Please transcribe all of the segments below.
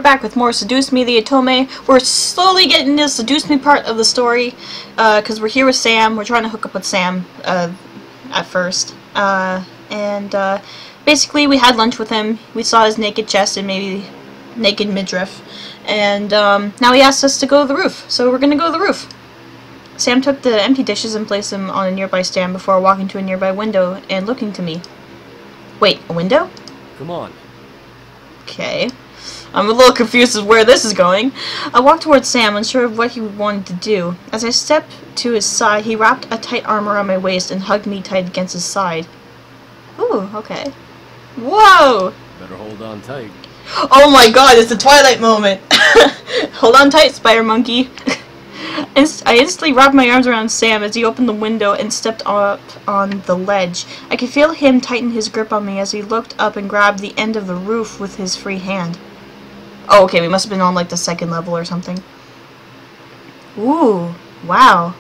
back with more Seduce Me the Otome. We're slowly getting this Seduce Me part of the story, because we're here with Sam. We're trying to hook up with Sam, at first. Basically we had lunch with him. We saw his naked chest and maybe naked midriff. And, now he asked us to go to the roof. So we're gonna go to the roof. Sam took the empty dishes and placed them on a nearby stand before walking to a nearby window and looking to me. Wait, a window? Come on. Okay. I'm a little confused as where this is going. I walked towards Sam, unsure of what he wanted to do. As I stepped to his side, he wrapped a tight arm around my waist and hugged me tight against his side. Ooh, okay. Whoa! Better hold on tight. Oh my god, it's the Twilight moment! Hold on tight, Spider Monkey. I instantly wrapped my arms around Sam as he opened the window and stepped up on the ledge. I could feel him tighten his grip on me as he looked up and grabbed the end of the roof with his free hand. Oh, okay, we must have been on like the second level or something. Ooh, wow.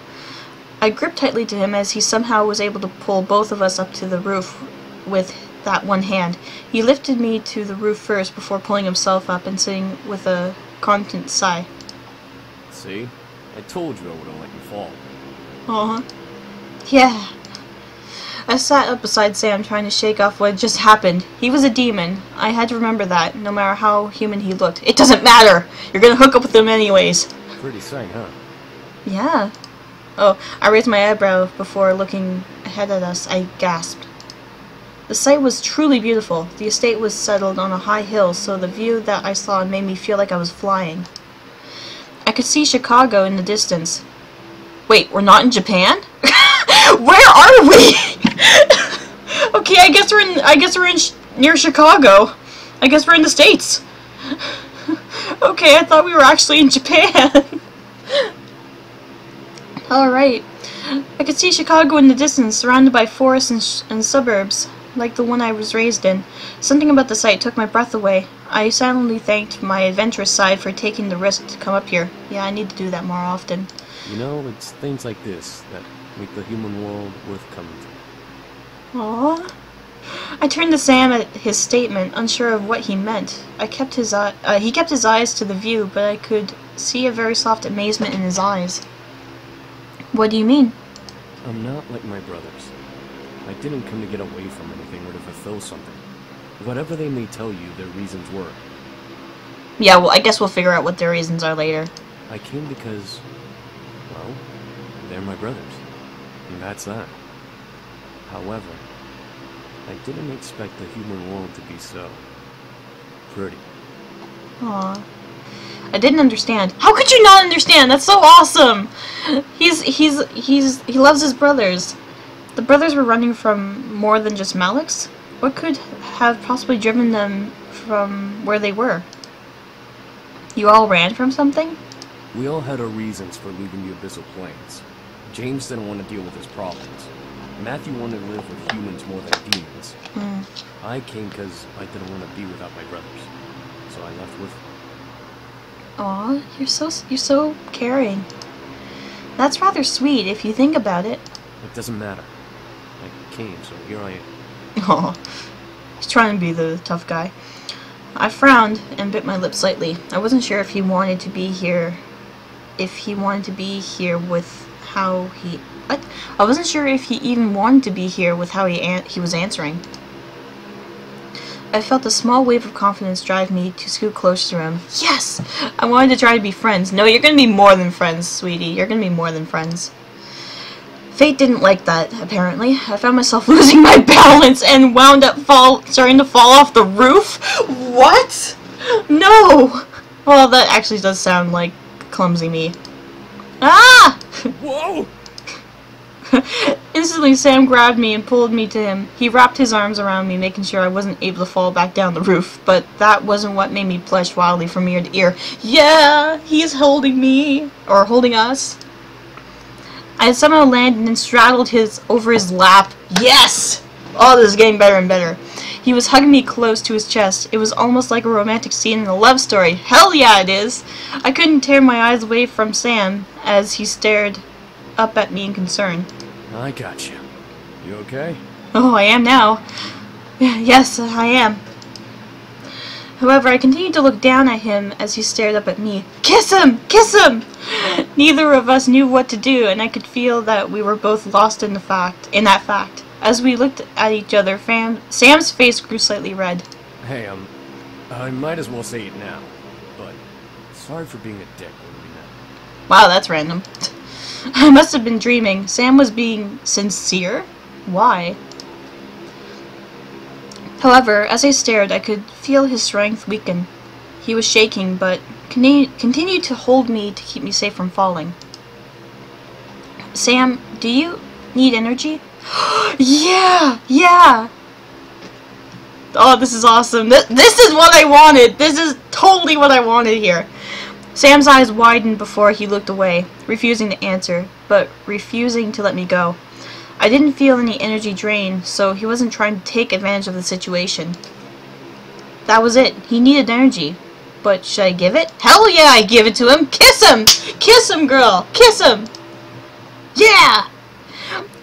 I gripped tightly to him as he somehow was able to pull both of us up to the roof with that one hand. He lifted me to the roof first before pulling himself up and sitting with a content sigh. See? I told you I wouldn't let you fall. Uh-huh. Yeah. I sat up beside Sam trying to shake off what had just happened. He was a demon. I had to remember that, no matter how human he looked. It doesn't matter! You're gonna hook up with him anyways. Pretty sight, huh? Yeah. Oh, I raised my eyebrow before looking ahead at us. I gasped. The sight was truly beautiful. The estate was settled on a high hill, so the view that I saw made me feel like I was flying. I could see Chicago in the distance. Wait, we're not in Japan? Where are we? Okay, I guess we're in near Chicago. I guess we're in the States. Okay, I thought we were actually in Japan. Alright. I could see Chicago in the distance, surrounded by forests and suburbs, like the one I was raised in. Something about the sight took my breath away. I silently thanked my adventurous side for taking the risk to come up here. Yeah, I need to do that more often. You know, it's things like this that make the human world worth coming to. Aww. I turned to Sam at his statement, unsure of what he meant. He kept his eyes to the view, but I could see a very soft amazement in his eyes. What do you mean? I'm not like my brothers. I didn't come to get away from anything or to fulfill something. Whatever they may tell you, their reasons were. Yeah, well, I guess we'll figure out what their reasons are later. I came because, well, they're my brothers. And that's that. However, I didn't expect the human world to be so pretty. Aww. I didn't understand. How could you not understand? That's so awesome! He loves his brothers. The brothers were running from more than just Malik's? What could have possibly driven them from where they were? You all ran from something? We all had our reasons for leaving the Abyssal Plains. James didn't want to deal with his problems. Matthew wanted to live with humans more than demons. I came because I didn't want to be without my brothers. So I left with them. Aw, you're so caring. That's rather sweet if you think about it. It doesn't matter. I came, so here I am. Aw, he's trying to be the tough guy. I frowned and bit my lip slightly. I wasn't sure if he wanted to be here. With how he... What? I wasn't sure if he even wanted to be here with how he was answering. I felt a small wave of confidence drive me to scoot closer to him. Yes! I wanted to try to be friends. No, you're gonna be more than friends, sweetie. You're gonna be more than friends. Fate didn't like that, apparently. I found myself losing my balance and wound up starting to fall off the roof. What? No! Well, that actually does sound like clumsy me. Ah! Whoa! Instantly, Sam grabbed me and pulled me to him. He wrapped his arms around me, making sure I wasn't able to fall back down the roof. But that wasn't what made me blush wildly from ear to ear. Yeah! He's holding me! Or holding us. I had somehow landed and straddled over his lap. Yes! Oh, this is getting better and better. He was hugging me close to his chest. It was almost like a romantic scene in a love story. Hell yeah, it is! I couldn't tear my eyes away from Sam as he stared up at me in concern. I got you. You okay? Oh, I am now. Yes, I am. However, I continued to look down at him as he stared up at me. Kiss him! Kiss him! Neither of us knew what to do, and I could feel that we were both lost in that fact. As we looked at each other, Sam's face grew slightly red. Hey, I might as well say it now, but sorry for being a dick when we met. Wow, that's random. I must have been dreaming. Sam was being sincere? Why? However, as I stared, I could feel his strength weaken. He was shaking, but continued to hold me to keep me safe from falling. Sam, do you need energy? Yeah! Yeah! Oh, this is awesome. This is what I wanted! This is totally what I wanted here. Sam's eyes widened before he looked away, refusing to answer, but refusing to let me go. I didn't feel any energy drain, so he wasn't trying to take advantage of the situation. That was it. He needed energy. But should I give it? Hell yeah, I give it to him! Kiss him! Kiss him, girl! Kiss him! Yeah!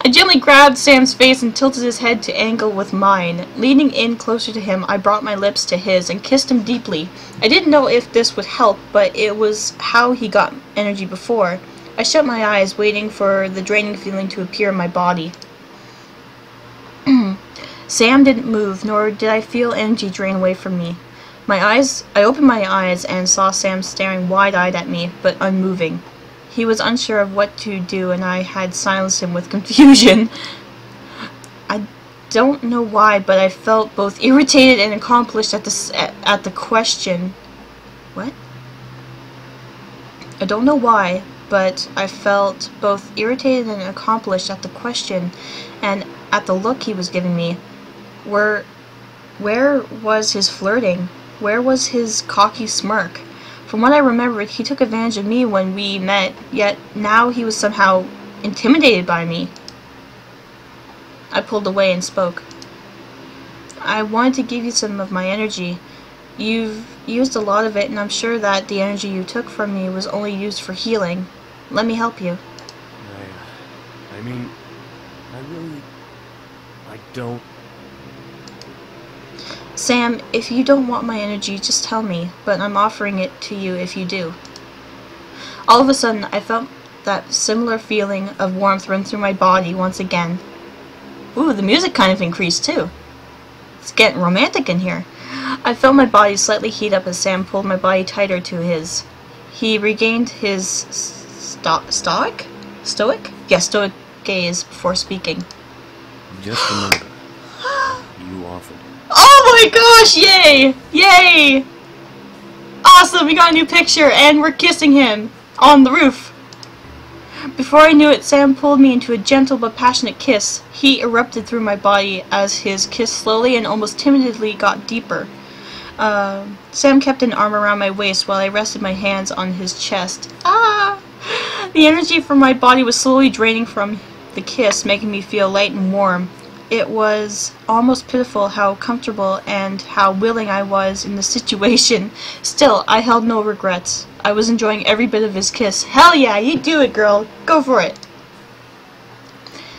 I gently grabbed Sam's face and tilted his head to angle with mine. Leaning in closer to him, I brought my lips to his and kissed him deeply. I didn't know if this would help, but it was how he got energy before. I shut my eyes, waiting for the draining feeling to appear in my body. Sam didn't move, nor did I feel energy drain away from me. I opened my eyes and saw Sam staring wide-eyed at me, but unmoving. He was unsure of what to do, and I had silenced him with confusion. I don't know why, but I felt both irritated and accomplished at the question. What? I don't know why, but I felt both irritated and accomplished at the question, and at the look he was giving me. Where was his flirting? Where was his cocky smirk? From what I remembered, he took advantage of me when we met, yet now he was somehow intimidated by me. I pulled away and spoke. I wanted to give you some of my energy. You've used a lot of it, and I'm sure that the energy you took from me was only used for healing. Let me help you. I mean, I don't... Sam, if you don't want my energy, just tell me, but I'm offering it to you if you do. All of a sudden, I felt that similar feeling of warmth run through my body once again. Ooh, the music kind of increased too. It's getting romantic in here. I felt my body slightly heat up as Sam pulled my body tighter to his. He regained his stoic gaze before speaking. Just remember, you offered. Oh my gosh, yay! Yay! Awesome, we got a new picture, and we're kissing him on the roof. Before I knew it, Sam pulled me into a gentle but passionate kiss. He erupted through my body as his kiss slowly and almost timidly got deeper. Sam kept an arm around my waist while I rested my hands on his chest. Ah! The energy from my body was slowly draining from the kiss, making me feel light and warm. It was almost pitiful how comfortable and how willing I was in the situation. Still, I held no regrets. I was enjoying every bit of his kiss. Hell yeah, you do it, girl. Go for it.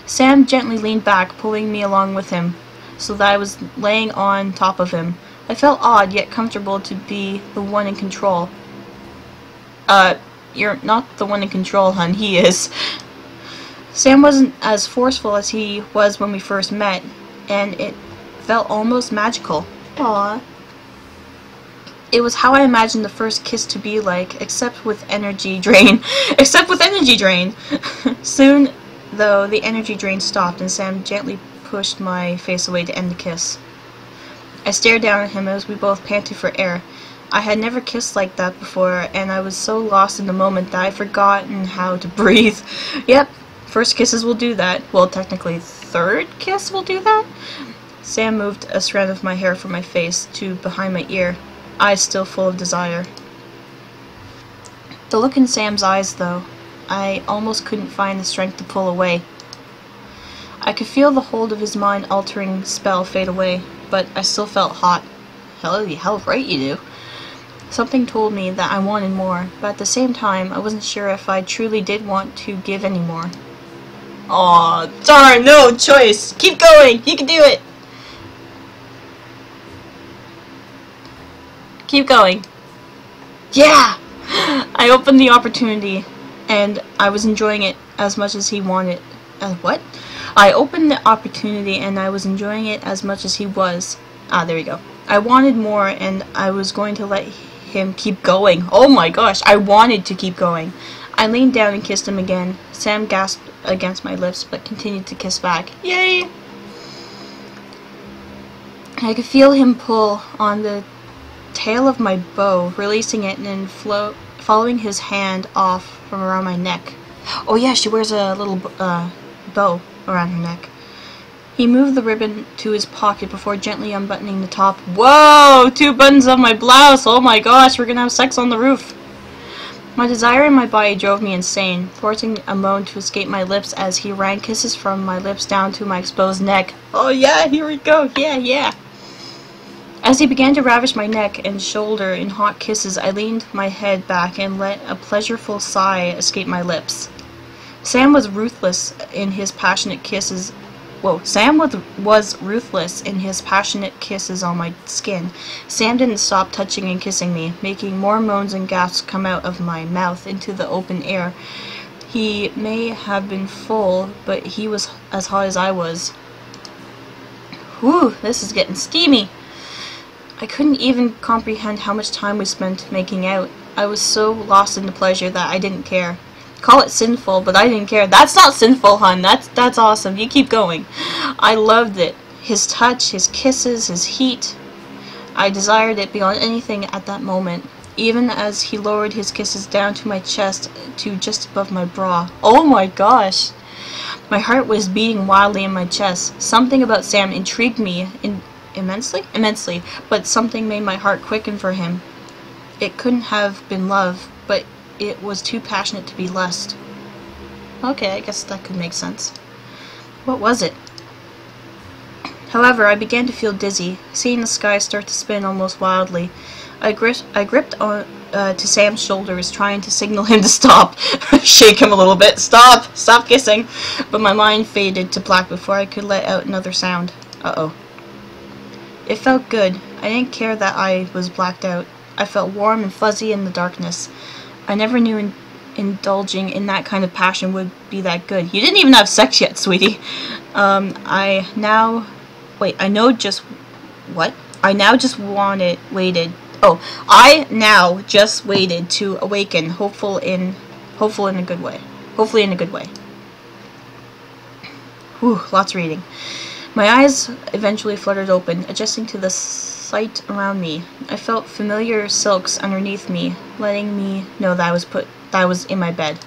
Sam gently leaned back, pulling me along with him, so that I was laying on top of him. I felt odd, yet comfortable to be the one in control. You're not the one in control, hun. He is. Sam wasn't as forceful as he was when we first met, and it felt almost magical. Aww. It was how I imagined the first kiss to be like, except with energy drain. Except with energy drain! Soon, though, the energy drain stopped, and Sam gently pushed my face away to end the kiss. I stared down at him as we both panted for air. I had never kissed like that before, and I was so lost in the moment that I'd forgotten how to breathe. Yep. First kisses will do that. Well, technically, third kiss will do that? Sam moved a strand of my hair from my face to behind my ear, eyes still full of desire. The look in Sam's eyes, though, I almost couldn't find the strength to pull away. I could feel the hold of his mind-altering spell fade away, but I still felt hot. Hell right you do. Something told me that I wanted more, but at the same time, I wasn't sure if I truly did want to give any more. Aw, darn, no choice. Keep going. You can do it. Keep going. Yeah! I opened the opportunity, and I was enjoying it as much as he wanted. What? I opened the opportunity, and I was enjoying it as much as he was. Ah, there we go. I wanted more, and I was going to let him keep going. Oh my gosh, I wanted to keep going. I leaned down and kissed him again. Sam gasped against my lips, but continued to kiss back. Yay! I could feel him pull on the tail of my bow, releasing it and then following his hand off from around my neck. Oh yeah, she wears a little bow around her neck. He moved the ribbon to his pocket before gently unbuttoning the top. Whoa! 2 buttons of my blouse! Oh my gosh, we're gonna have sex on the roof! My desire in my body drove me insane, forcing a moan to escape my lips as he ran kisses from my lips down to my exposed neck. Oh yeah, here we go! Yeah, yeah! As he began to ravish my neck and shoulder in hot kisses, I leaned my head back and let a pleasureful sigh escape my lips. Sam was ruthless in his passionate kisses. Whoa, Sam was ruthless in his passionate kisses on my skin. Sam didn't stop touching and kissing me, making more moans and gasps come out of my mouth into the open air. He may have been full, but he was as hot as I was. Whew, this is getting steamy. I couldn't even comprehend how much time we spent making out. I was so lost in the pleasure that I didn't care. Call it sinful, but I didn't care. That's not sinful, hun. That's awesome. You keep going. I loved it. His touch, his kisses, his heat. I desired it beyond anything at that moment, even as he lowered his kisses down to my chest to just above my bra. Oh my gosh. My heart was beating wildly in my chest. Something about Sam intrigued me immensely, but something made my heart quicken for him. It couldn't have been love, but it was too passionate to be lust. Okay, I guess that could make sense. What was it? However, I began to feel dizzy, seeing the sky start to spin almost wildly. I gripped on to Sam's shoulders, trying to signal him to stop. Shake him a little bit. Stop kissing. But my mind faded to black before I could let out another sound. Uh-oh. It felt good. I didn't care that I was blacked out. I felt warm and fuzzy in the darkness. I never knew indulging in that kind of passion would be that good. You didn't even have sex yet, sweetie. I now just waited to awaken, hopefully in a good way. Whew, lots of reading. My eyes eventually fluttered open, adjusting to the sight around me. I felt familiar silks underneath me, letting me know that I was in my bed.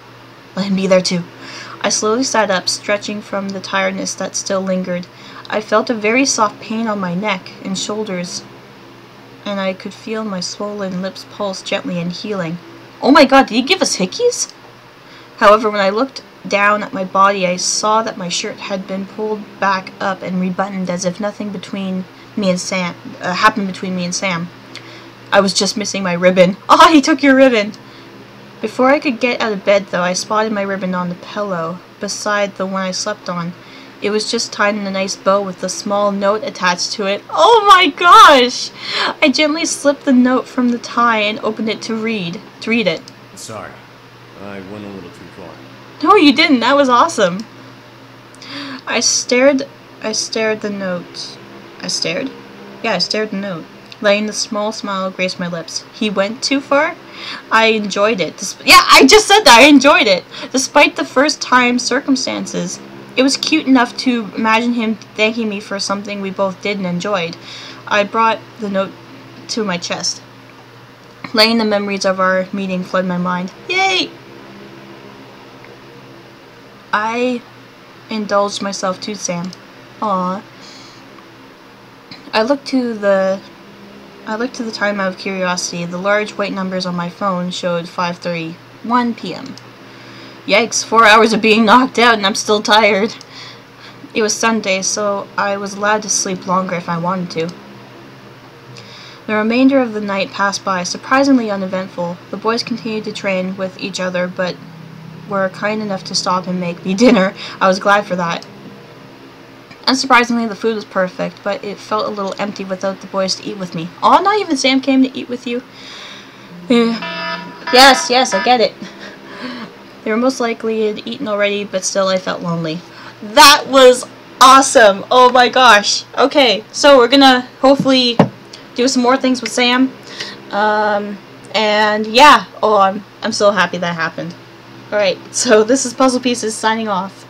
Let him be there too. I slowly sat up, stretching from the tiredness that still lingered. I felt a very soft pain on my neck and shoulders, and I could feel my swollen lips pulse gently and healing. Oh my god, did he give us hickeys? However, when I looked down at my body, I saw that my shirt had been pulled back up and rebuttoned as if nothing between me and Sam happened between me and Sam. I was just missing my ribbon. Ah, he took your ribbon! Before I could get out of bed, though, I spotted my ribbon on the pillow beside the one I slept on. It was just tied in a nice bow with a small note attached to it. Oh my gosh! I gently slipped the note from the tie and opened it to read it. Sorry, I went a little too far. No, you didn't. That was awesome. I stared the note. I stared the note, letting the small smile grace my lips. He went too far? I enjoyed it. Yeah, I just said that. I enjoyed it. Despite the first time circumstances. It was cute enough to imagine him thanking me for something we both did and enjoyed. I brought the note to my chest, letting the memories of our meeting flood my mind. Yay! I indulged myself too, Sam. Aww. I looked to the time out of curiosity. The large white numbers on my phone showed 5:31 p.m. Yikes, 4 hours of being knocked out and I'm still tired. It was Sunday, so I was allowed to sleep longer if I wanted to. The remainder of the night passed by, surprisingly uneventful. The boys continued to train with each other, but were kind enough to stop and make me dinner. I was glad for that. Unsurprisingly, the food was perfect, but it felt a little empty without the boys to eat with me. Oh, not even Sam came to eat with you? Yes, I get it. They were most likely had eaten already, but still I felt lonely. That was awesome! Oh my gosh. Okay, so we're gonna hopefully do some more things with Sam. And yeah, I'm so happy that happened. Alright, so this is PuZZlePieceZ signing off.